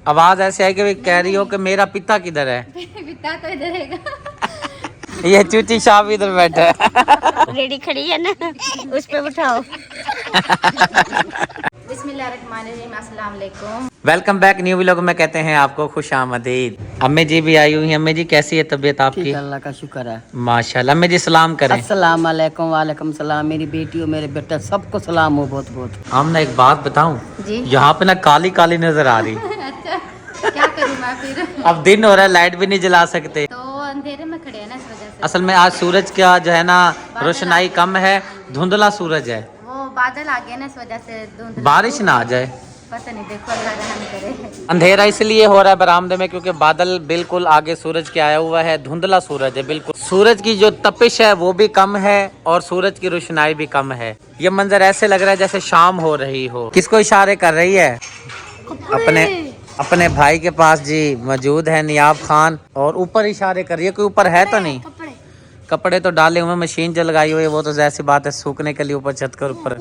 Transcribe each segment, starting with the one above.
आवाज ऐसे आई कि कह रही हो कि मेरा पिता किधर है। पिता तो इधर है। ये चूची शाह भी इधर बैठा है। रेडी खड़ी है ना, उस पे उठाओ। बिस्मिल्लाहिर्रहमानिर्रहीम, अस्सलाम वालेकुम। वेलकम बैक न्यू व्लॉग में कहते हैं आपको खुश आमदीद। अम्मी जी भी आई हुई हैं। अम्मी जी कैसी है तबीयत आपकी? ठीक, अल्लाह का शुक्र है। माशाल्लाह। अम्मी जी सलाम करें। अस्सलाम वालेकुम। वालेकुम सलाम। मेरी बेटी और मेरे बेटे सबको सलाम हो बहुत बहुत। हम ना एक बात बताऊं, जी। यहाँ पे ना काली काली नजर आ रही। अच्छा, क्या करूँ मैं फिर? अब दिन हो रहा है, लाइट भी नहीं जला सकते। तो अंधेरे में खड़े हैं ना, इस वजह से। असल में आज सूरज का जो है ना रोशनाई कम है, धुंधला सूरज है। वो बादल आ गए ना, इस वजह से धुंधला। बारिश ना आ जाए, पता नहीं, देखो अल्लाह रहम करे। अंधेरा इसलिए हो रहा है बरामदे में क्योंकि बादल बिल्कुल आगे सूरज के आया हुआ है, धुंधला सूरज है बिल्कुल। सूरज की जो तपिश है वो भी कम है और सूरज की रोशनाई भी कम है। ये मंजर ऐसे लग रहा है जैसे शाम हो रही हो। किसको इशारे कर रही है? अपने भाई के पास जी मौजूद है नियाब खान, और ऊपर इशारे कर रही है। कोई ऊपर है तो नहीं? कपड़े तो डाले हुए, मशीन जो लगाई हुई है वो तो जैसी बात है सूखने के लिए ऊपर छत के ऊपर,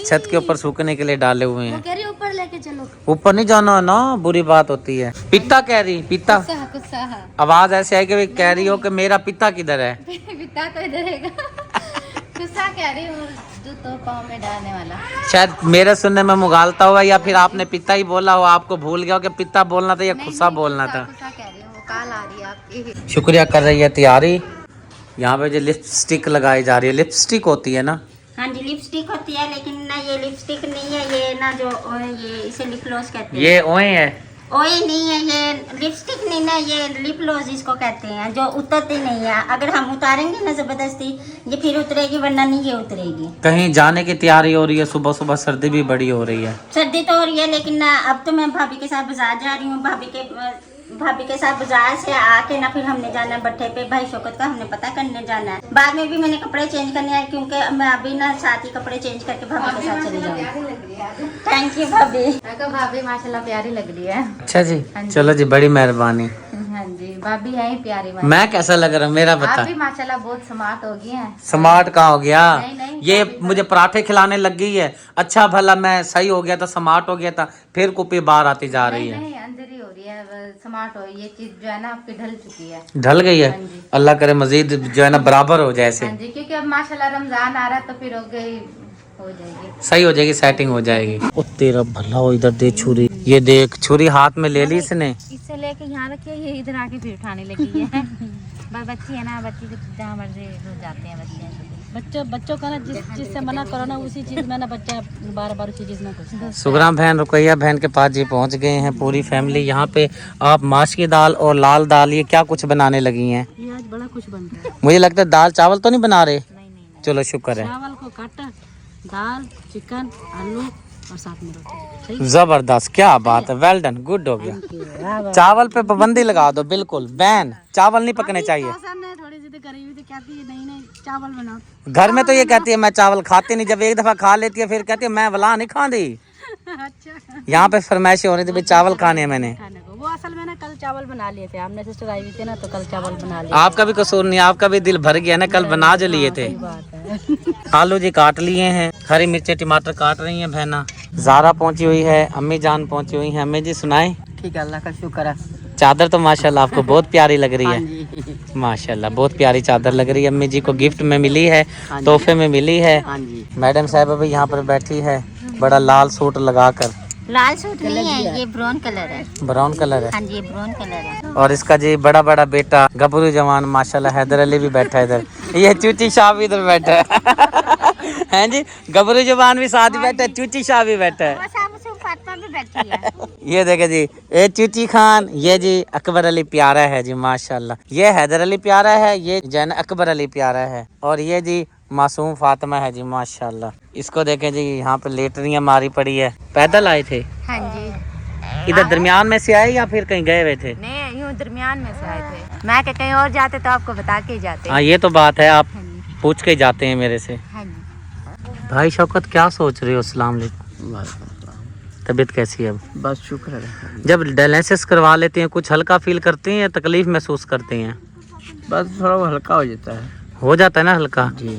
छत के ऊपर सूखने के लिए डाले हुए हैं। कह रही ऊपर लेके चलो। ऊपर नहीं जाना ना, बुरी बात होती है। पिता कह रही, पिता। गुस्सा। आवाज ऐसे आई कि कह रही हो कि मेरा पिता किधर है। पिता तो इधर है। गुस्सा कह रही हूँ, जूतों पाँव में डालने वाला। शायद मेरे सुनने में मुगालता हुआ, या फिर आपने पिता ही बोला हो, आपको भूल गया हो कि पिता बोलना था या खुस्सा बोलना था। गुस्सा कह रही हूँ, वो काल आ रही है आपकी। शुक्रिया कर रही है तैयारी। यहाँ पे जो लिपस्टिक लगाई जा रही है, लिपस्टिक होती है ना? हाँ जी, लिपस्टिक होती है, लेकिन ना ये लिपस्टिक नहीं है, ये ना जो ये इसे लिप ग्लॉस कहते हैं। ये ओए है? ओए नहीं है, ये लिपस्टिक नहीं ना, ये लिप ग्लॉस इसको कहते हैं, जो उतरती नहीं है। अगर हम उतारेंगे ना जबरदस्ती, ये फिर उतरेगी, वरना नहीं ये उतरेगी। कहीं जाने की तैयारी हो रही है? सुबह सुबह सर्दी भी बड़ी हो रही है। सर्दी तो हो रही है, लेकिन ना अब तो मैं भाभी के साथ बाजार जा रही हूँ। भाभी के साथ बाजार से आके ना फिर हमने जाना है भट्ठे पे, भाई शौकत का हमने पता करने जाना है। बाद में भी मैंने कपड़े चेंज करने हैं, क्योंकि मैं अभी ना साथ ही कपड़े चेंज करके भाभी के साथ चली जाऊंगी। थैंक यू भाभी। भाभी माशाल्लाह प्यारी लग रही है। अच्छा जी, चलो जी, बड़ी मेहरबानी। हाँ जी, भाभी है प्यारी। मैं कैसा लग रहा हूँ मेरा बता? आप भी माशाल्लाह बहुत स्मार्ट हो गई हैं। स्मार्ट कहाँ हो गया? नहीं, ये मुझे पराठे खिलाने लग गई है। अच्छा भला मैं सही हो गया था, स्मार्ट हो गया था, फिर कुपी बाहर आती जा रही है। नहीं, अंधेरी हो रही है, स्मार्ट हो। ये चीज जो है ना आपकी ढल चुकी है। ढल गई है? अल्लाह करे मजीद जो है ना बराबर हो जाए ऐसे। हाँ जी, क्योंकि अब माशाल्लाह रमजान आ रहा है, तो फिर हो जाएगी, सही हो जाएगी, सेटिंग हो जाएगी। ओ तेरा भला हो, इधर दे छुरी। ये देख, छुरी हाथ में ले ली इसने। इससे लेके यहाँ रखिए, ये इधर आके फिर उठाने लगी है। बच्ची है ना, बच्ची को जहाँ मर्जी हो जाते हैं बच्चों का ना जिस चीज से मना करो ना, उसी चीज में ना बच्चा बार बार उसी चीज में कुछ। सुगराम बहन, रुकैया बहन के पास जी पहुंच गए हैं पूरी फैमिली। यहाँ पे आप माश की दाल और लाल दाल, ये क्या कुछ बनाने लगी हैं? ये आज बड़ा कुछ बन रहा है। मुझे लगता है दाल चावल तो नहीं बना रहे। नहीं। चलो शुक्र है। चावल को काटा, दाल, चिकन, आलू और साथ में रोटी। जबरदस्त, क्या बात है, वेल डन, गुड हो गया। चावल पे पाबंदी लगा दो, बिल्कुल बैन, चावल नहीं पकने चाहिए। थोड़ी जिद करी हुई थी, कहती है नहीं चावल बनाओ। घर में तो ये कहती है मैं चावल खाती नहीं, जब एक दफा खा लेती है फिर कहती है मैं वला नहीं खा दी। अच्छा, यहाँ पे फरमाइशें हो रही थी, भाई चावल खाने हैं मैंने। खाने को वो असल में ना कल चावल बना लिए थे, हमने सिस्टर आई हुई थी ना, तो कल चावल बना लिए। आपका भी कसूर नहीं, आपका भी दिल भर गया ना, कल बना जो लिए थे। बात है। आलू जी काट लिए हैं, हरी मिर्ची टमाटर काट रही हैं बहना। ज़ारा पहुंची हुई है, अम्मी जान पहुंची हुई है। अम्मी जी सुनाए? ठीक है, अल्लाह का शुक्र है। चादर तो माशाल्लाह आपको बहुत प्यारी लग रही हाँ है। जी। माशाल्लाह बहुत प्यारी चादर लग रही है। अम्मी जी को गिफ्ट में मिली है, तोहफे में मिली है। हाँ जी। मैडम साहब अभी यहाँ पर बैठी है, बड़ा लाल सूट लगाकर। लाल सूट नहीं है, ये ब्राउन कलर है। ब्राउन कलर है? हाँ जी, ये ब्राउन कलर है। और इसका जी बड़ा बड़ा बेटा गबरू जवान माशाल्लाह हैदर अली भी बैठा है इधर। ये चूची शाह भी इधर बैठा है। हैं जी, गबरू जवान भी साथ बैठा है, चूची शाह भी बैठा है। भी बैठी है। ये देखे जी, ये चूची खान, ये जी अकबर अली प्यारा है जी माशाल्लाह। ये हैदर अली प्यारा है, ये जैन अकबर अली प्यारा है, और ये जी मासूम फातिमा है जी माशाल्लाह। इसको देखें जी, यहाँ पे लेटरियाँ मारी पड़ी है। पैदल आए थे? हाँ जी। इधर दरमियान में से आए या फिर कहीं गए हुए थे? नहीं, यूँ दरमियान में से आए थे। मैं कहीं और जाते तो आपको बता के ही जाते। हाँ ये तो बात है, आप पूछ के जाते हैं मेरे से। हाँ जी। भाई शौकत क्या सोच रहे हो? अस्सलाम वालेकुम। तबीयत कैसी है अब? बस शुक्र है। जब डायलिसिस करवा लेते हैं कुछ हल्का फील करते हैं या तकलीफ महसूस करते हैं? बस थोड़ा हल्का हो जाता है। हो जाता है ना हल्का? जी।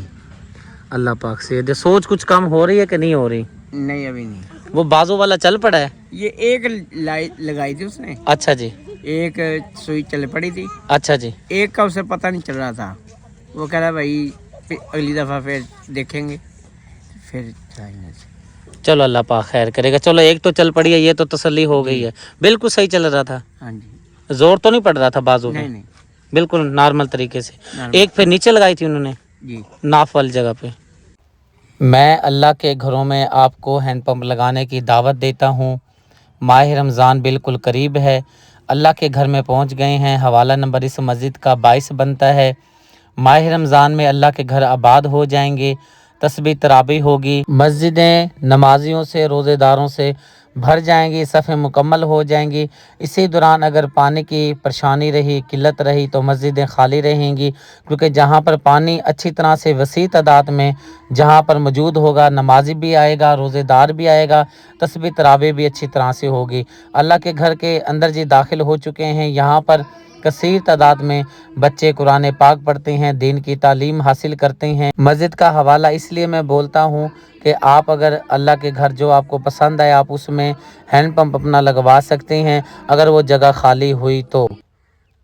अल्लाह पाक से सोच कुछ कम हो रही है कि नहीं हो रही? नहीं, अभी नहीं। वो बाजू वाला चल पड़ा है? ये एक लाइट लगाई थी उसने, अच्छा जी, एक सुई चल पड़ी थी, अच्छा जी। एक का उसे पता नहीं चल रहा था। वो कह रहा भाई अगली दफ़ा फिर देखेंगे, फिर जाएंगे। चलो अल्लाह पाक खैर करेगा। चलो एक तो चल पड़ी है, ये तो तसल्ली हो गई है। बिल्कुल सही चल रहा था, हाँ जी। जोर तो नहीं पड़ रहा था बाजू नहीं में? नहीं बिल्कुल नॉर्मल तरीके से। नॉर्मल। एक फिर नीचे लगाई थी उन्होंने जी। नाफ वाली जगह पे। मैं अल्लाह के घरों में आपको हैंडपम्प लगाने की दावत देता हूँ। माह रमज़ान बिल्कुल करीब है, अल्लाह के घर में पहुँच गए हैं। हवाला नंबर इस मस्जिद का 22 बनता है। माह रमज़ान में अल्लाह के घर आबाद हो जाएंगे, तस्बीह तराबी होगी, मस्जिदें नमाजियों से रोज़ेदारों से भर जाएंगी, सफ़ें मुकम्मल हो जाएंगी। इसी दौरान अगर पानी की परेशानी रही, किल्लत रही तो मस्जिदें खाली रहेंगी, क्योंकि जहाँ पर पानी अच्छी तरह से वसी तादाद में जहाँ पर मौजूद होगा, नमाजी भी आएगा, रोज़ेदार भी आएगा, तस्बीह तराबी भी अच्छी तरह से होगी। अल्लाह के घर के अंदर जी दाखिल हो चुके हैं। यहाँ पर कसीर तादाद में बच्चे कुरान पाक पढ़ते हैं, दीन की तालीम हासिल करते हैं। मस्जिद का हवाला इसलिए मैं बोलता हूँ कि आप अगर अल्लाह के घर जो आपको पसंद आए आप उसमें हैंडपम्प अपना लगवा सकते हैं, अगर वो जगह खाली हुई तो।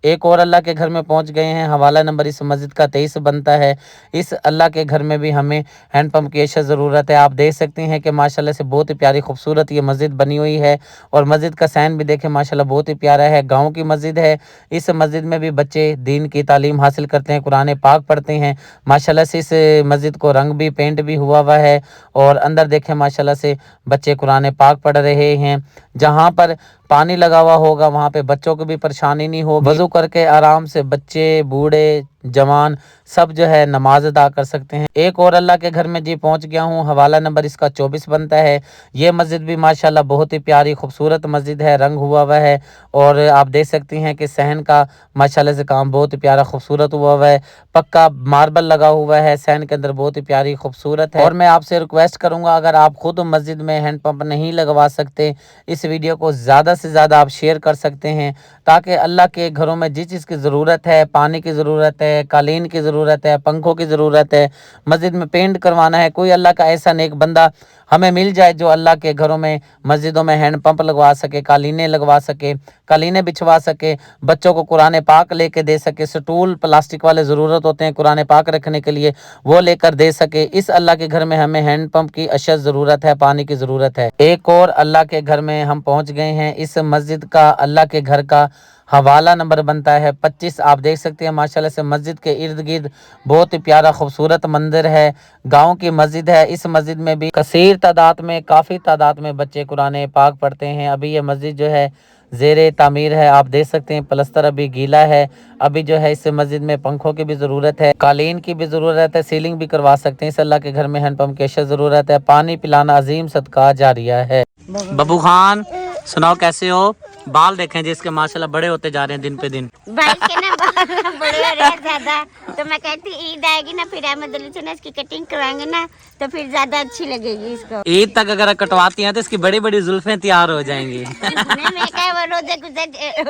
एक और अल्लाह के घर में पहुंच गए हैं। हवाला नंबर इस मस्जिद का 23 बनता है। इस अल्लाह के घर में भी हमें हैंडपम्प की अशद ज़रूरत है। आप देख सकते हैं कि माशाल्लाह से बहुत ही प्यारी खूबसूरत ये मस्जिद बनी हुई है, और मस्जिद का सैन भी देखें माशाल्लाह बहुत ही प्यारा है। गाँव की मस्जिद है। इस मस्जिद में भी बच्चे दीन की तालीम हासिल करते हैं, कुरान पाक पढ़ते हैं। माशाल्लाह से इस मस्जिद को रंग भी पेंट भी हुआ है, और अंदर देखें माशाल्लाह से बच्चे कुरान पाक पढ़ रहे हैं। जहाँ पर पानी लगा हुआ होगा वहाँ पे बच्चों को भी परेशानी नहीं हो, वज़ू करके आराम से बच्चे बूढ़े जवान सब जो है नमाज अदा कर सकते हैं। एक और अल्लाह के घर में जी पहुँच गया हूँ। हवाला नंबर इसका 24 बनता है। ये मस्जिद भी माशाल्लाह बहुत ही प्यारी खूबसूरत मस्जिद है, रंग हुआ है, और आप देख सकते हैं कि सहन का माशाल्लाह से काम बहुत ही प्यारा खूबसूरत हुआ है। पक्का मार्बल लगा हुआ है, सहन के अंदर बहुत ही प्यारी खूबसूरत है। और मैं आपसे रिक्वेस्ट करूँगा, अगर आप खुद मस्जिद में हैंडपम्प नहीं लगवा सकते, इस वीडियो को ज़्यादा से ज़्यादा आप शेयर कर सकते हैं, ताकि अल्लाह के घरों में जिस चीज़ की ज़रूरत है, पानी की ज़रूरत है, कालीन की ज़रूरत है, पंखों की ज़रूरत है, मस्जिद में पेंट करवाना है, कोई अल्लाह का ऐसा नेक बंदा हमें मिल जाए जो अल्लाह के घरों में मस्जिदों में हैंडपम्प लगवा सके, कालीनें लगवा सके, कालीनें बिछवा सके, बच्चों को कुरान पाक लेके दे सके, स्टूल प्लास्टिक वाले ज़रूरत होते हैं कुरान पाक रखने के लिए, वो लेकर दे सके। इस अल्लाह के घर में हमें हैंडपम्प की अशद ज़रूरत है, पानी की ज़रूरत है। एक और अल्लाह के घर में हम पहुँच गए हैं। इस मस्जिद का अल्लाह के घर का हवाला नंबर बनता है 25। आप देख सकते हैं माशाल्लाह से मस्जिद के इर्द गिर्द बहुत ही प्यारा खूबसूरत मंदिर है, गांव की मस्जिद है। इस मस्जिद में भी कसीर तादाद में, काफ़ी तादाद में बच्चे कुरान पाक पढ़ते हैं। अभी ये मस्जिद जो है ज़ेरे तामीर है, आप देख सकते हैं प्लस्तर अभी गीला है। अभी जो है इस मस्जिद में पंखों की भी ज़रूरत है, कालीन की भी ज़रूरत है, सीलिंग भी करवा सकते हैं। इस अल्लाह के घर में हैंडपम्प की अशद ज़रूरत है। पानी पिलाना अजीम सदका जारिया है। बब्बू खान सुनाओ कैसे हो? बाल देखें जिसके माशाल्लाह बड़े होते जा रहे हैं दिन पे दिन। भाई के ना बाल बड़े हो रहे हैं ज्यादा, तो मैं कहती ईद आएगी ना फिर अहमद अली से ना इसकी कटिंग करवाएंगे ना तो फिर ज्यादा अच्छी लगेगी इसको। ईद तक अगर कटवाती हैं तो इसकी बड़ी बड़ी जुल्फें तैयार हो जाएंगी। नहीं मैं क्या वो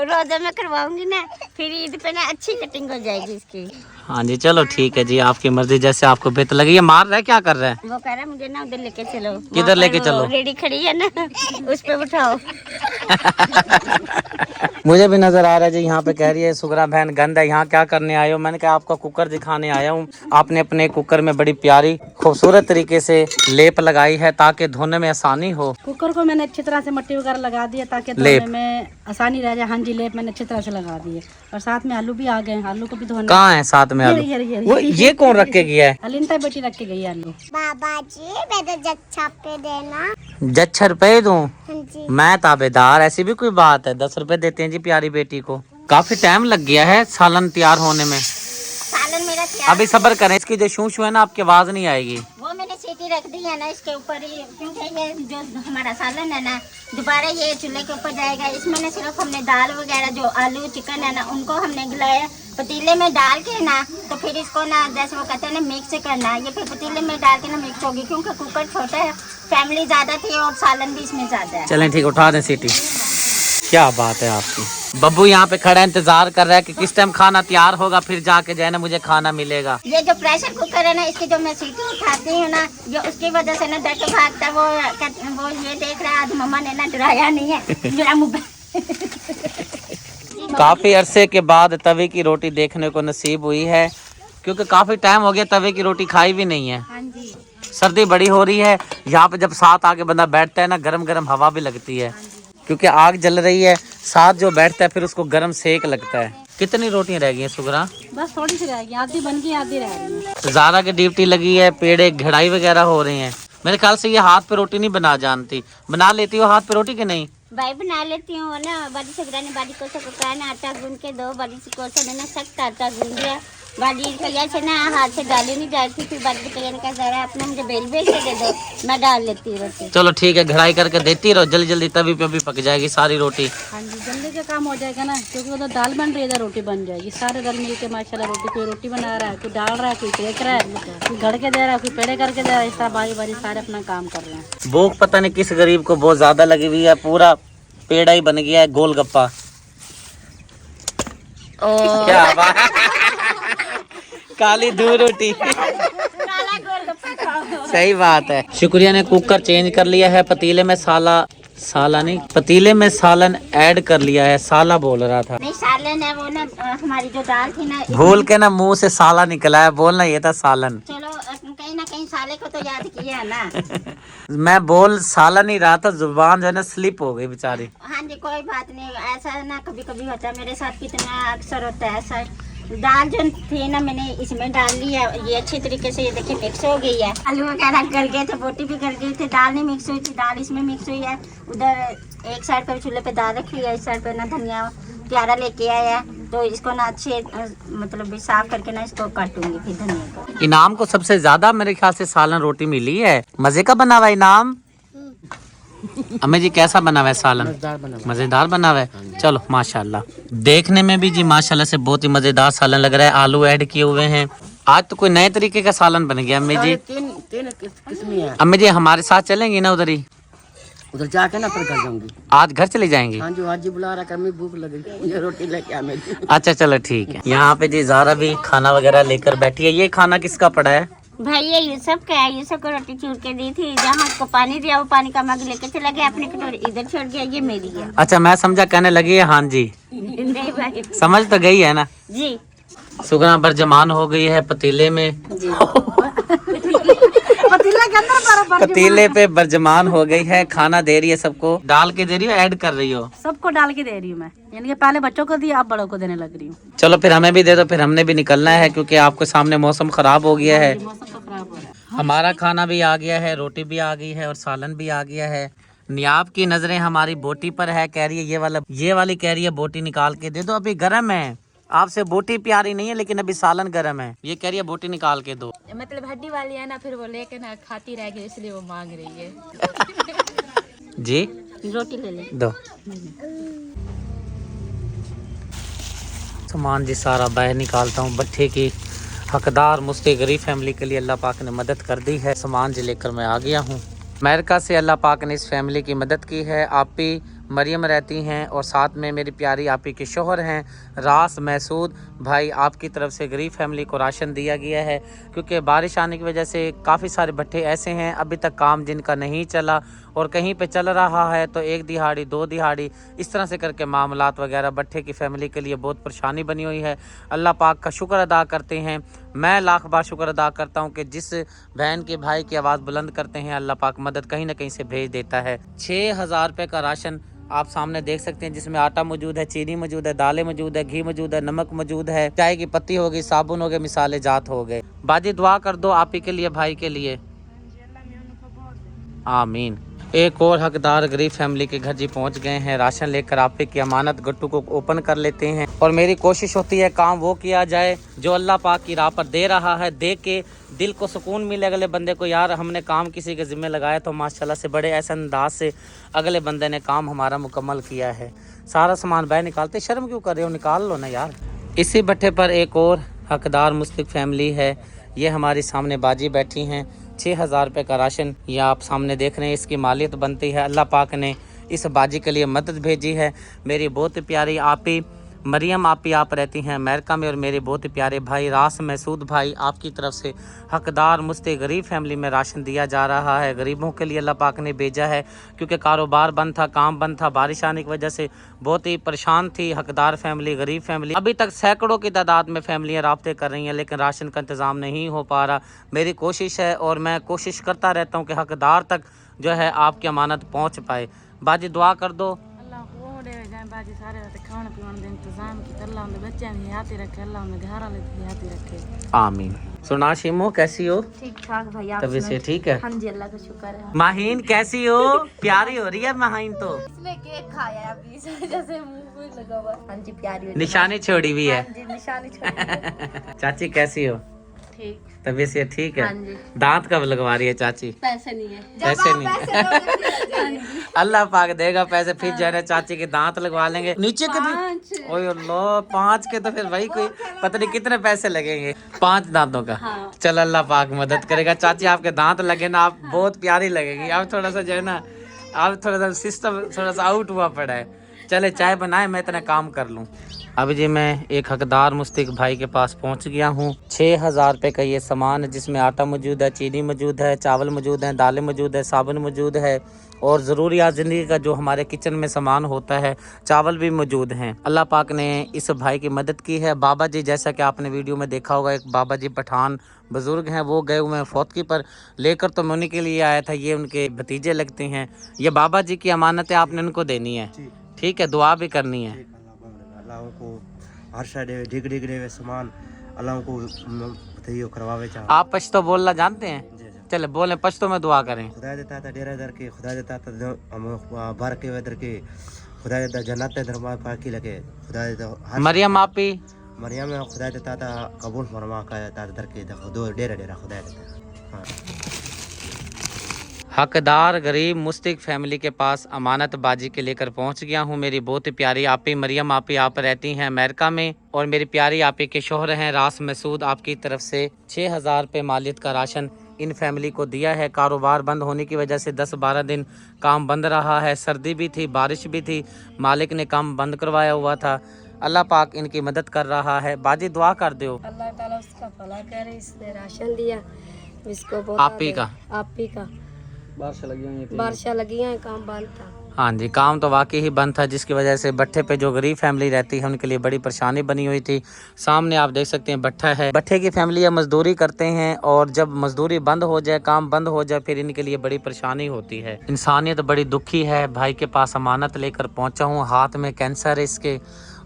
रोजे में करवाऊंगी ना, फिर ईद पे ना अच्छी कटिंग हो जाएगी इसकी। हाँ जी चलो ठीक है जी, आपकी मर्जी जैसे आपको बेहतर लगे। ये मार रहा है, क्या कर रहा है? वो कह रहा है मुझे ना उधर लेके चलो। किधर लेके चलो? रेडी खड़ी है ना उस पे उठाओ। मुझे भी नजर आ रहा है जी, यहाँ पे कह रही है सुगरा बहन गंद है, यहाँ क्या करने आए हो? मैंने कहा आपका कुकर दिखाने आया हूँ। आपने अपने कुकर में बड़ी प्यारी खूबसूरत तरीके से लेप लगाई है ताकि धोने में आसानी हो। कुकर को मैंने अच्छी तरह से मट्टी वगैरह लगा दी है ताकि धोने में आसानी रह जाए। हाँ जी, लेप मैंने अच्छी तरह से लगा दी है, और साथ में आलू भी आ गए हैं, आलू को भी धोना। कहाँ है साथ में आलू? वो ये कौन रख के गया है? अलिंता बेटी रख के गई है आलू। बाबा जी मेरे जच्छा पे देना। जच्छर रुपए दूं? हाँ जी। मैं ताबेदार, ऐसी भी कोई बात है? 10 रुपए देते हैं जी प्यारी बेटी को। काफी टाइम लग गया है सालन तैयार होने में। सालन मेरा तैयार। अभी सब्र करें, इसकी जो शू है ना आपकी आवाज नहीं आएगी। वो मैंने सीटी रख दी है ना इसके ऊपर ही, क्योंकि ये जो हमारा सालन है ना दोबारा ये चूल्हे के ऊपर जाएगा। इसमें ना सिर्फ हमने दाल वगैरह जो आलू चिकन है ना उनको हमने गिलाया पतीले में डाल के ना, तो फिर इसको ना जैसे वो कहते हैं ना मिक्स करना, ये फिर पतीले में डाल के ना मिक्स होगी, क्योंकि कुकर छोटा है, फैमिली ज्यादा थी और सालन भी इसमें ज्यादा है। चलें ठीक, उठा दें सीटी। क्या बात है आपकी, बब्बू यहाँ पे खड़ा इंतजार कर रहा है कि किस टाइम खाना तैयार होगा, फिर जाके जो है ना मुझे खाना मिलेगा। ये जो प्रेशर कुकर है ना, इसकी जो मैं सीटी उठाती हूँ ना, जो उसकी वजह से ना डर भागता, वो ये देख रहा है आज मम्मा ने ना डराया नहीं है, मेरा मुँह। काफी अरसे के बाद तवे की रोटी देखने को नसीब हुई है, क्योंकि काफी टाइम हो गया तवे की रोटी खाई भी नहीं है। हाँ जी। सर्दी बड़ी हो रही है, यहाँ पे जब साथ आके बंदा बैठता है ना, गरम गरम हवा भी लगती है, क्योंकि आग जल रही है, साथ जो बैठता है फिर उसको गरम सेक लगता है। कितनी रोटियां रह गई हैं सुगरा? बस थोड़ी सी रहेगी, आधी बन गई आधी रह रही है। ज़ारा की ड्यूटी लगी है, पेड़े घड़ाई वगैरह हो रही हैं। मेरे ख्याल से ये हाथ पे रोटी नहीं बना जानती, बना लेती हो हाथ पे रोटी कि नहीं? भाई बना लेती हूँ ना, बड़ी सगरा ने बड़ी को पकाना, आटा गूंद के दो, बड़ी सी कोसा ने सख्त आटा गूंद दिया, बड़ी कलिया से ना हाथ से डाली नहीं जाती, फिर बड़ी कलिया ने कहा जरा अपना मुझे बेल बेल के दे दो, मैं डाल लेती हूँ रोटी। चलो ठीक है, घड़ाई करके देती रहो, जल्दी जल्दी तभी पे भी पक जाएगी सारी रोटी। हाँ जी, जल्दी का काम हो जाएगा ना, क्योंकि उधर दाल बन रही है, इधर रोटी बन जाएगी। सारे दल मिल के माशाल्लाह रोटी, कोई रोटी बना रहा है, कोई डाल रहा है, कोई सेक रहा है, कोई गड़ के दे रहा है, कोई पेड़े करके दे रहा है, इस तरह बारी बारी सारे अपना काम कर रहे हैं। भूख पता नहीं किस गरीब को बहुत ज्यादा लगी हुई है, पूरा पेड़ा ही बन गया है गोलगप्पा। क्या बात, काली दूध रोटी। सही बात है। शुक्रिया ने कुकर चेंज कर लिया है, पतीले में पतीले में सालन ऐड कर लिया है। साला बोल रहा था, नहीं सालन है वो ना, हमारी जो दाल थी ना, भूल के ना मुंह से साला निकला है, बोलना ये था सालन। चलो कहीं ना कहीं साले को तो याद किया है ना। मैं बोल साला नहीं रहा था, जुबान जो है ना स्लिप हो गई बेचारी। हाँ जी, कोई बात नहीं, ऐसा ना कभी कभी होता है, मेरे साथ कितना अक्सर होता है ऐसा। दाल जो थी ना मैंने इसमें डाल ली है, ये अच्छी तरीके से ये देखिए मिक्स हो गई है, आलू वगैरह गल गए थे, बोटी भी गल गई थी, दाल नहीं मिक्स हुई थी, दाल इसमें मिक्स हुई है। उधर एक साइड पर चूल्हे पे दाल रखी है, इस साइड पे ना धनिया प्यारा लेके आया है, तो इसको ना अच्छे मतलब भी साफ करके ना इसको काटूंगी फिर धनिया को। इनाम को सबसे ज्यादा मेरे ख्याल से सालन रोटी मिली है। मजे का बना हुआ इनाम। अम्मी जी कैसा बना हुआ है सालन? मजेदार बना हुआ है। चलो माशाल्लाह, देखने में भी जी माशाल्लाह से बहुत ही मजेदार सालन लग रहा है। आलू ऐड किए हुए हैं, आज तो कोई नए तरीके का सालन बन गया। अम्मी जी तीन किस्में हैं। अम्मी जी हमारे साथ चलेंगी ना उधर ही? उधर जाके ना फिर घर जाऊंगी। आज घर चली जाएंगी? हाँ जी, आज जी बुला रहा, कमी भूख लगी, मुझे रोटी लेके आ मेरी। अच्छा चलो ठीक है। यहाँ पे जी ज़ारा भी खाना वगैरह लेकर बैठी है। ये खाना किसका पड़ा है? भाई ये यूसुफ का है, यूसुफ को रोटी चूर के दी थी, जहाँ उसको पानी दिया वो पानी का मग लेके चला गया, अपनी कटोरी इधर छोड़ गया, ये मेरी है। अच्छा मैं समझा कहने लगी है हाँ जी। नहीं भाई समझ तो गई है ना जी। सुगना बरजमान हो गई है पतीले में। पतीले पे बरजमान हो गई है, खाना दे रही है सबको। डाल के दे रही हो, ऐड कर रही हो? सबको डाल के दे रही हूँ मैं, यानी कि पहले बच्चों को दिया, अब बड़ों को देने लग रही हूँ। चलो फिर हमें भी दे दो, फिर हमने भी निकलना है, क्योंकि आपके सामने मौसम खराब हो गया है। मौसम तो खराब हो रहा है। हमारा खाना भी आ गया है, रोटी भी आ गई है और सालन भी आ गया है। नियाब की नजरें हमारी बोटी पर है, कह रही है ये वाली कह रही है बोटी निकाल के दे दो, अभी गर्म है। आपसे बोटी प्यारी नहीं है, लेकिन अभी सालन गर्म है। ये कह रही है बोटी निकाल के दो। मतलब हड्डी वाली है ना, फिर वो लेके ना खाती रह गई, इसलिए वो मांग रही है। जी रोटी ले ले दो। सामान जी सारा बाहर निकालता हूँ। भट्ठे की हकदार मुझसे गरीब फैमिली के लिए अल्लाह पाक ने मदद कर दी है। सामान जी लेकर मैं आ गया हूँ। अमेरिका से अल्लाह पाक ने इस फैमिली की मदद की है। आपी मरियम रहती हैं और साथ में मेरी प्यारी आपी के शोहर हैं रास महसूद भाई। आपकी तरफ से गरीब फैमिली को राशन दिया गया है, क्योंकि बारिश आने की वजह से काफ़ी सारे भट्ठे ऐसे हैं अभी तक काम जिनका नहीं चला, और कहीं पे चल रहा है तो एक दिहाड़ी दो दिहाड़ी इस तरह से करके मामलात वगैरह भट्ठे की फैमिली के लिए बहुत परेशानी बनी हुई है। अल्लाह पाक का शुक्र अदा करते हैं। मैं लाख बार शुक्र अदा करता हूँ कि जिस बहन के भाई की आवाज़ बुलंद करते हैं अल्लाह पाक मदद कहीं ना कहीं से भेज देता है। 6,000 रुपये का राशन आप सामने देख सकते हैं, जिसमें आटा मौजूद है, चीनी मौजूद है, दालें मौजूद है, घी मौजूद है, नमक मौजूद है, चाय की पत्ती हो गई, साबुन हो गए, मिसाले जात हो गए। बाजी दुआ कर दो आप ही के लिए, भाई के लिए, आमीन। एक और हकदार गरीब फैमिली के घर जी पहुंच गए हैं। राशन लेकर आप ही की अमानत गट्टू को ओपन कर लेते हैं, और मेरी कोशिश होती है काम वो किया जाए जो अल्लाह पाक की राह पर दे रहा है। दे के दिल को सुकून मिले अगले बंदे को, यार हमने काम किसी के ज़िम्मे लगाया तो माशाल्लाह से बड़े ऐसे अंदाज से अगले बंदे ने काम हमारा मुकम्मल किया है। सारा सामान बाहर निकालते, शर्म क्यों कर रहे हो, निकाल लो ना यार। इसी भट्ठे पर एक और हकदार मुस्लिम फैमिली है। ये हमारी सामने बाजी बैठी हैं। 6,000 रुपये का राशन ये आप सामने देख रहे हैं, इसकी मालियत बनती है। अल्लाह पाक ने इस बाजी के लिए मदद भेजी है। मेरी बहुत प्यारी आपी मरियम आपी आप रहती हैं अमेरिका में, और मेरे बहुत प्यारे भाई रास महसूद भाई आपकी तरफ से हकदार मुस्ते गरीब फैमिली में राशन दिया जा रहा है। गरीबों के लिए अल्लाह पाक ने भेजा है, क्योंकि कारोबार बंद था, काम बंद था, बारिश आने की वजह से बहुत ही परेशान थी हकदार फैमिली, गरीब फैमिली। अभी तक सैकड़ों की तादाद में फैमिलियाँ राब्ते कर रही हैं, लेकिन राशन का इंतज़ाम नहीं हो पा रहा। मेरी कोशिश है और मैं कोशिश करता रहता हूँ कि हकदार तक जो है आपकी अमानत पहुँच पाए। बाजी दुआ कर दो। अल्लाह को दे जाए बाजी सारे रहते खाने पीने का इंतजाम की अल्लाह उनके बच्चे भी हाथी रखे, अल्लाह उनके घर वाले भी हाथी रखे, आमीन। सुना शिमो कैसी हो? ठीक ठाक भाई, आप तबीयत से ठीक है? हाँ जी, अल्लाह का शुक्र है। माहीन कैसी हो? प्यारी हो रही है माहीन तो। इसने केक खाया है अभी, इस वजह से मुंह पे लगा हुआ है। हाँ जी, प्यारी हो रही है। निशानी छोड़ी हुई है। हाँ जी, निशानी छोड़ी है। चाची कैसी हो? ठीक। तबीयत से ठीक है? हाँ जी। दांत कब लगवा रही है चाची? पैसे नहीं है। पैसे नहीं, अल्लाह पाक देगा पैसे, फिर जो है ना चाची के दांत लगवा लेंगे। नीचे के भी ओए अल्लाह 5 के तो फिर भाई कोई पता नहीं कितने पैसे लगेंगे 5 दांतों का। हाँ। चल अल्लाह पाक मदद करेगा। चाची आपके दांत लगे ना, आप बहुत प्यारी लगेगी। अब थोड़ा सा जो है ना, अब थोड़ा सा सिस्टम थोड़ा सा आउट हुआ पड़ा है। चले चाय बनाए, मैं इतना काम कर लूँ। अभी जी मैं एक हकदार मुस्तिक भाई के पास पहुंच गया हूं। 6000 रुपये का ये सामान है, जिसमें आटा मौजूद है, चीनी मौजूद है, चावल मौजूद है, दालें मौजूद है, साबुन मौजूद है, और ज़रूरियात ज़िंदगी का जो हमारे किचन में सामान होता है, चावल भी मौजूद हैं। अल्लाह पाक ने इस भाई की मदद की है। बाबा जी, जैसा कि आपने वीडियो में देखा होगा, एक बाबा जी पठान बुज़ुर्ग हैं, वो गए हुए हैं फौतगी पर, लेकर तो मैं उन्हीं के लिए आया था। ये उनके भतीजे लगते हैं। ये बाबा जी की अमानत है, आपने उनको देनी है, ठीक है? दुआ भी करनी है। अल्लाह को हर साइड डिग डिग रे सामान अल्लाह को बताइयो करवावे चाह। आप पश्तो बोलना जानते हैं? चले बोले पश्तो में दुआ करें। खुदा देता था डेरा दर के, खुदा देता था बार के वेदर के, खुदा देता जन्नत दरबार पाकी लगे, खुदा देता मरियम आपी मरियम में खुदा देता था कबूल फरमा का देता दर के दो डेरा डेरा खुदा देता। हाँ। हकदार गरीब मुस्तिक फैमिली के पास अमानत बाजी के लेकर पहुंच गया हूं। मेरी बहुत प्यारी आपी मरियम आपी आप रहती हैं अमेरिका में, और मेरी प्यारी आपी के शोहर हैं रास महसूद, आपकी तरफ से 6000 रुपये मालियत का राशन इन फैमिली को दिया है। कारोबार बंद होने की वजह से 10-12 दिन काम बंद रहा है, सर्दी भी थी, बारिश भी थी, मालिक ने काम बंद करवाया हुआ था। अल्लाह पाक इनकी मदद कर रहा है। बाजी दुआ कर दो। अल्लाह ताला उसका भला करे, इसने राशन दिया इसको बहुत आपी का बारिशा लगी हैं, काम बंद था। हाँ जी, काम तो वाकई ही बंद था, जिसकी वजह से भट्ठे पे जो गरीब फैमिली रहती है उनके लिए बड़ी परेशानी बनी हुई थी। सामने आप देख सकते हैं भट्ठा है, भट्ठे की फैमिली मजदूरी करते हैं, और जब मजदूरी बंद हो जाए, काम बंद हो जाए, फिर इनके लिए बड़ी परेशानी होती है। इंसानियत बड़ी दुखी है। भाई के पास अमानत लेकर पहुंचा हूँ। हाथ में कैंसर है इसके,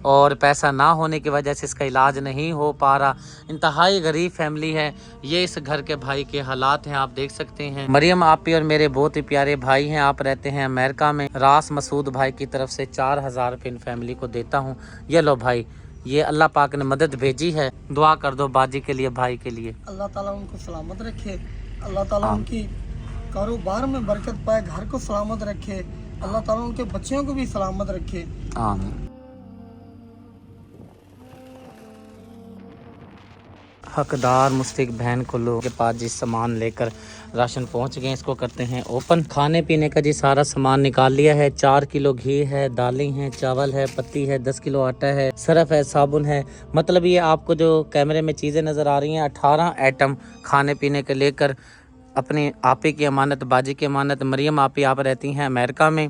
और पैसा ना होने की वजह से इसका इलाज नहीं हो पा रहा। इंतहाई गरीब फैमिली है। ये इस घर के भाई के हालात हैं, आप देख सकते हैं। मरियम आपी और मेरे बहुत ही प्यारे भाई हैं, आप रहते हैं अमेरिका में। रास मसूद भाई की तरफ से 4000 रुपये इन फैमिली को देता हूँ। ये लो भाई, ये अल्लाह पाक ने मदद भेजी है। दुआ कर दो बाजी के लिए, भाई के लिए। अल्लाह ताला उनको सलामत रखे, अल्लाह ताला उनकी कारोबार में बरकत पाए, घर को सलामत रखे, अल्लाह ताला उनके बच्चों को भी सलामत रखे। आमीन। हकदार मुस्तिक बहन को लोग के पास जिस सामान लेकर राशन पहुंच गए, इसको करते हैं ओपन। खाने पीने का जी सारा सामान निकाल लिया है। 4 किलो घी है, दालें हैं, चावल है, पत्ती है, 10 किलो आटा है, सरफ है, साबुन है। मतलब ये आपको जो कैमरे में चीज़ें नज़र आ रही हैं, 18 आइटम खाने पीने के लेकर अपनी आपी की अमानत, बाजी की अमानत। मरियम आपी आप रहती हैं अमेरिका में,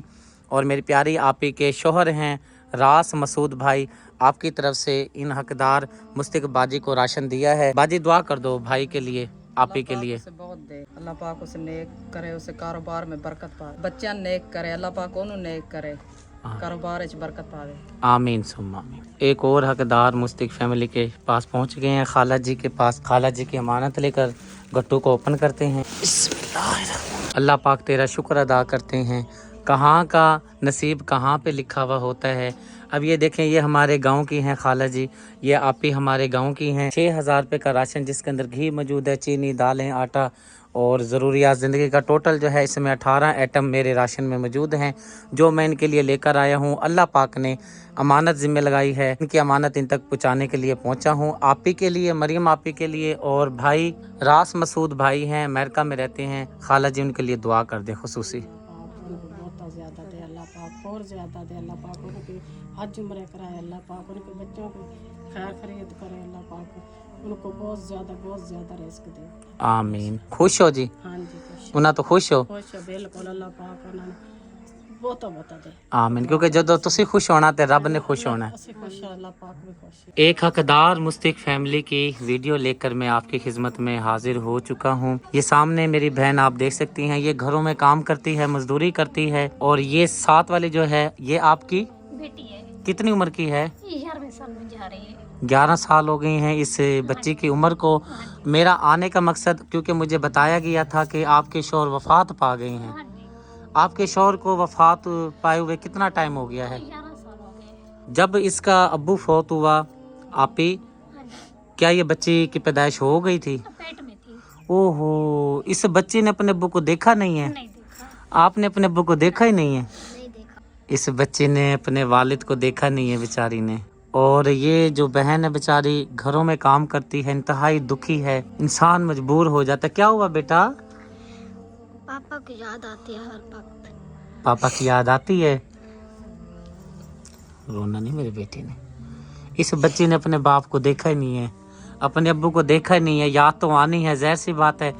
और मेरी प्यारी आपी के शोहर हैं रास मसूद भाई, आपकी तरफ से इन हकदार मुस्तिक बाजी को राशन दिया है। बाजी दुआ कर दो भाई के लिए, आपी के लिए। उसे बहुत दे, अल्लाह पाक उसे नेक करे, उसे कारोबार में बरकत पावे, बच्चा नेक करे, अल्लाह पाक उन्हें नेक करे, कारोबार में बरकत पावे। आमीन सुम्मा आमीन। एक और हकदार मुस्तिक फैमिली के पास पहुंच गए हैं, खाला जी के पास। खाला जी की अमानत लेकर गट्टू को ओपन करते हैं। अल्लाह पाक तेरा शुक्र अदा करते हैं। कहाँ का नसीब कहाँ पे लिखा हुआ होता है। अब ये देखें, ये हमारे गांव की हैं खाला जी, ये आपी हमारे गांव की हैं। 6000 रुपये का राशन, जिसके अंदर घी मौजूद है, चीनी, दालें, आटा और ज़रूरियात ज़िंदगी का टोटल जो है, इसमें 18 आइटम मेरे राशन में मौजूद हैं, जो मैं इनके लिए लेकर आया हूँ। अल्लाह पाक ने अमानत ज़िम्मे लगाई है, इनकी अमानत इन तक पहुँचाने के लिए पहुँचा हूँ। आपी के लिए, मरियम आपी के लिए, और भाई रास मसूद भाई हैं, अमेरिका में रहते हैं। खाला जी उनके लिए दुआ कर दे खुसूसी। बहुत ज़्यादा दे, अल्लाह पाक और ज़्यादा दे अल्लाह पाक, उनकी हज उम्र कराए अल्लाह पाक, उनके बच्चों की खैर खरीद करे अल्लाह पाक, उनको बहुत ज़्यादा रिस्क दे। आमीन। खुश हो जी? हाँ जी खुश उन्हें तो खुश हो? खुश बिल्कुल अल्लाह पाक उन्होंने बहुत दे। आमीन। क्योंकि जदों तुसी खुश होना ते रब ने खुश होना है। ਅਸੀਂ खुश हैं अल्लाह पाक भी खुश है। एक हकदार मुस्तहिक फैमिली की वीडियो लेकर मैं आपकी खिदमत में हाजिर हो चुका हूँ। ये सामने मेरी बहन आप देख सकती हैं, ये घरों में काम करती है, मजदूरी करती है। और ये साथ वाली जो है ये आपकी बेटी है, कितनी उम्र की है? 11वें साल में जा रही है। 11 साल हो गई हैं इस बच्ची की उम्र को। मेरा आने का मकसद, क्योंकि मुझे बताया गया था कि आपके शौहर वफात पा गए हैं। हाँ जी, आपके शौहर को वफात पाए हुए कितना टाइम हो गया है? 11 साल हो गए। जब इसका अब्बू फौत हुआ आपी, हाँ जी, क्या ये बच्ची की पैदाइश हो गई थी? पेट में थी, ओहो, इस बच्ची ने अपने अब्बू को देखा नहीं है? नहीं देखा, आपने अपने अब्बू को देखा ही नहीं है? नहीं देखा। इस बच्ची ने अपने वालिद को देखा नहीं है बेचारी ने। और ये जो बहन है बेचारी घरों में काम करती है, इंतहाई दुखी है, इंसान मजबूर हो जाता है। क्या हुआ बेटा? पापा की याद आती है हर वक्त। पापा की याद आती है? रोना नहीं मेरे बेटे ने। इस बच्ची ने अपने बाप को देखा ही नहीं है, अपने अब्बू को देखा ही नहीं है। याद तो आनी है, ज़ाहिर सी बात है।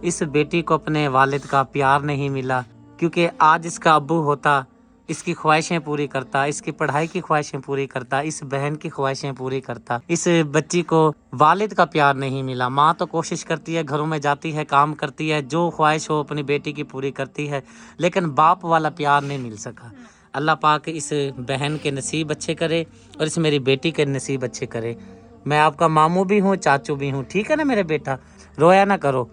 इस बेटी को अपने वालिद का प्यार नहीं मिला, क्योंकि आज इसका अब्बू होता, इसकी ख्वाहिशें पूरी करता, इसकी पढ़ाई की ख्वाहिशें पूरी करता, इस बहन की ख्वाहिशें पूरी करता। इस बच्ची को वालिद का प्यार नहीं मिला। माँ तो कोशिश करती है, घरों में जाती है, काम करती है, जो ख्वाहिश हो अपनी बेटी की पूरी करती है, लेकिन बाप वाला प्यार नहीं मिल सका। अल्लाह पाक इस बहन के नसीब अच्छे करे और इस मेरी बेटी के नसीब अच्छे करे। मैं आपका मामू भी हूँ, चाचू भी हूँ, ठीक है ना मेरे बेटा? रोया ना करो,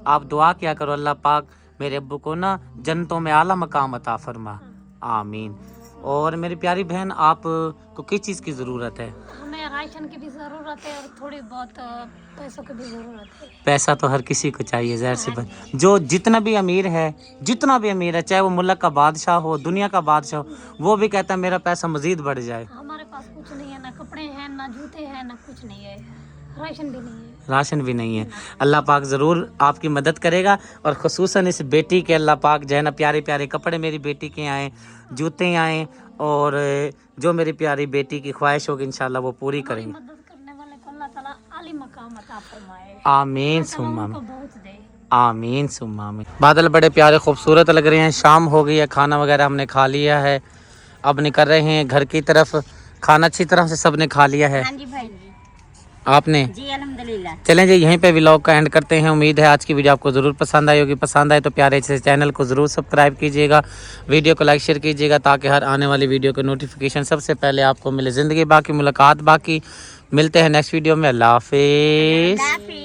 आप दुआ किया करो, अल्लाह पाक मेरे अब्बू को ना जन्नतों में आला मकाम अता फरमा। आमीन। और मेरी प्यारी बहन, आप को किस चीज़ की ज़रूरत है? हमें राशन की भी ज़रूरत है और थोड़ी बहुत पैसों की भी ज़रूरत है। पैसा तो हर किसी को चाहिए, ज़ाहिर सी बात। जो जितना भी अमीर है, चाहे वो मुल्क का बादशाह हो, दुनिया का बादशाह हो, वो भी कहता है मेरा पैसा मज़ीद बढ़ जाए। हमारे पास कुछ नहीं है, ना कपड़े हैं, ना जूते हैं, ना कुछ नहीं है, राशन भी नहीं है। राशन भी नहीं है। अल्लाह पाक ज़रूर आपकी मदद करेगा। और ख़ुसूसन इस बेटी के अल्लाह पाक जो है ना प्यारे प्यारे कपड़े मेरी बेटी के आएँ, जूते आएँ, और जो मेरी प्यारी बेटी की ख्वाहिश होगी इंशाल्लाह वो पूरी करेंगे। मदद करने वाले को अल्लाह ताला आली मकाम अता फरमाए। आमीन सुम्मा उनको बहुत दे। आमीन सुम्मा आमीन। बादल बड़े प्यारे खूबसूरत लग रहे हैं। शाम हो गई है, खाना वगैरह हमने खा लिया है, अब निकल रहे हैं घर की तरफ। खाना अच्छी तरह से सबने खा लिया है? हाँ जी भाई आपने? जी अल्हम्दुलिल्लाह। चलें जी, यहीं पे व्लॉग का एंड करते हैं। उम्मीद है आज की वीडियो आपको ज़रूर पसंद आई होगी। पसंद आए तो प्यारे से चैनल को ज़रूर सब्सक्राइब कीजिएगा, वीडियो को लाइक शेयर कीजिएगा, ताकि हर आने वाली वीडियो के नोटिफिकेशन सबसे पहले आपको मिले। ज़िंदगी बाकी, मुलाकात बाकी। मिलते हैं नेक्स्ट वीडियो में। अल्लाह हाफिज़।